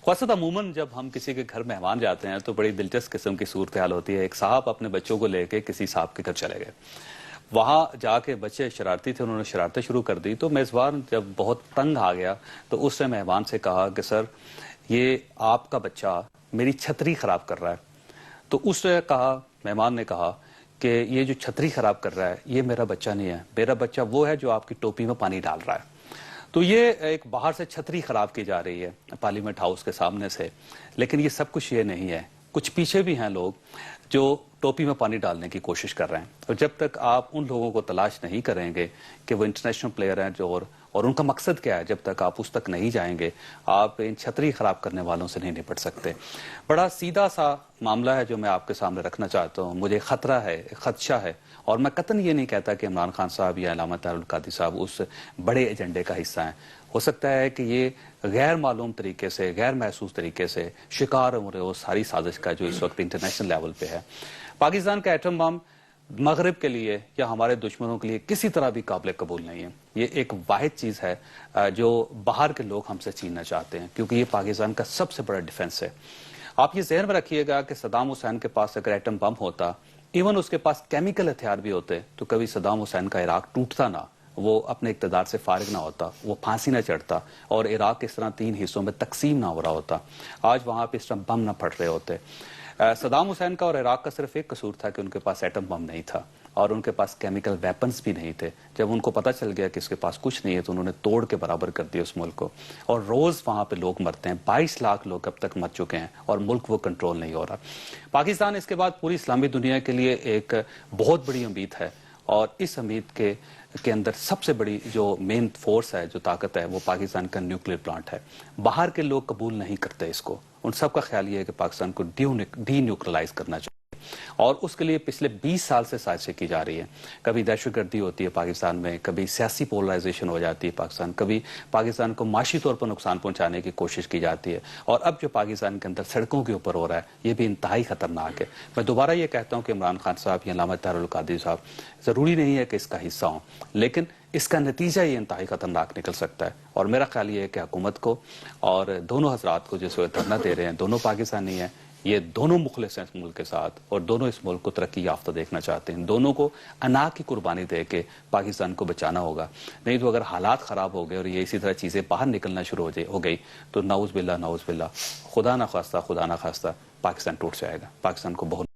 ख़ासत अमूमन जब हम किसी के घर मेहमान जाते हैं तो बड़ी दिलचस्प किस्म की सूरत हाल होती है। एक साहब अपने बच्चों को लेके किसी साहब के घर चले गए। वहाँ जाके बच्चे शरारती थे, उन्होंने शरारतें शुरू कर दी। तो मेज़बान जब बहुत तंग आ गया तो उसने मेहमान से कहा कि सर, ये आपका बच्चा मेरी छतरी ख़राब कर रहा है। तो उसने कहा, मेहमान ने कहा कि ये जो छतरी ख़राब कर रहा है ये मेरा बच्चा नहीं है, मेरा बच्चा वो है जो आपकी टोपी में पानी डाल रहा है। तो ये एक बाहर से छतरी खराब की जा रही है पार्लियामेंट हाउस के सामने से, लेकिन ये सब कुछ ये नहीं है। कुछ पीछे भी हैं लोग जो टोपी में पानी डालने की कोशिश कर रहे हैं। और जब तक आप उन लोगों को तलाश नहीं करेंगे कि वो इंटरनेशनल प्लेयर हैं जो और उनका मकसद क्या है, जब तक आप उस तक नहीं जाएंगे आप इन छतरी खराब करने वालों से नहीं निपट सकते। बड़ा सीधा सा मामला है जो मैं आपके सामने रखना चाहता हूँ। मुझे खतरा है, खदशा है, और मैं कतन ये नहीं कहता कि इमरान खान साहब या अल्लामा तारुल कादरी साहब उस बड़े एजेंडे का हिस्सा हैं। हो सकता है कि ये गैर मालूम तरीके से, गैर महसूस तरीके से शिकार हो रहे हो सारी साजिश का जो इस वक्त इंटरनेशनल लेवल पे है। पाकिस्तान का एटम बम मगरब के लिए या हमारे दुश्मनों के लिए किसी तरह भी काबिल कबूल नहीं है। ये एक वाहिद चीज़ है जो बाहर के लोग हमसे छीनना चाहते हैं, क्योंकि ये पाकिस्तान का सबसे बड़ा डिफेंस है। आप ये ज़हन में रखिएगा कि सदाम हुसैन के पास अगर एटम बम होता, इवन उसके पास केमिकल हथियार भी होते, तो कभी सदाम हुसैन का इराक टूटता ना, वो अपने इक़्तिदार से फारिग ना होता, वो फांसी ना चढ़ता और इराक इस तरह 3 हिस्सों में तकसीम ना हो रहा होता। आज वहाँ पे इस तरह बम ना फट रहे होते। सदाम हुसैन का और इराक का सिर्फ एक कसूर था कि उनके पास एटम बम नहीं था और उनके पास केमिकल वेपन्स भी नहीं थे। जब उनको पता चल गया कि इसके पास कुछ नहीं है तो उन्होंने तोड़ के बराबर कर दिया उस मुल्क को। और रोज़ वहाँ पे लोग मरते हैं, 22 लाख लोग अब तक मर चुके हैं और मुल्क वो कंट्रोल नहीं हो रहा। पाकिस्तान इसके बाद पूरी इस्लामी दुनिया के लिए एक बहुत बड़ी उम्मीद है, और इस उम्मीद के अंदर सबसे बड़ी जो मेन फोर्स है, जो ताकत है, वो पाकिस्तान का न्यूक्लियर प्लांट है। बाहर के लोग कबूल नहीं करते इसको। उन सब का ख्याल ये है कि पाकिस्तान को डी न्यूट्रलाइज करना चाहिए, और उसके लिए पिछले 20 साल से साजिशें की जा रही है। कभी दहशतगर्दी होती है पाकिस्तान में, कभी सियासी पोलराइजेशन हो जाती है पाकिस्तान, कभी पाकिस्तान को माशी तौर पर नुकसान पहुंचाने की कोशिश की जाती है, और अब जो पाकिस्तान के अंदर सड़कों के ऊपर हो रहा है ये भी इंतहाई खतरनाक है। मैं दोबारा ये कहता हूँ कि इमरान खान साहब या अल्लामा तारुल कादरी साहब ज़रूरी नहीं है कि इसका हिस्सा हों, लेकिन इसका नतीजा ये इंतहाई खतरनाक निकल सकता है। और मेरा ख्याल ये है कि हुकूमत को और दोनों हजरात को जिस वक्त धरना दे रहे हैं, दोनों पाकिस्तानी हैं, ये दोनों मुखलिस हैं इस मुल्क के साथ, और दोनों इस मुल्क को तरक्की याफ्ता देखना चाहते हैं। दोनों को अना की कुर्बानी दे के पाकिस्तान को बचाना होगा। नहीं तो अगर हालात ख़राब हो गए और ये इसी तरह चीज़ें बाहर निकलना शुरू हो गई तो नाउज़ बिल्ला, खुदा ना खास्ता पाकिस्तान टूट जाएगा। पाकिस्तान को बहुत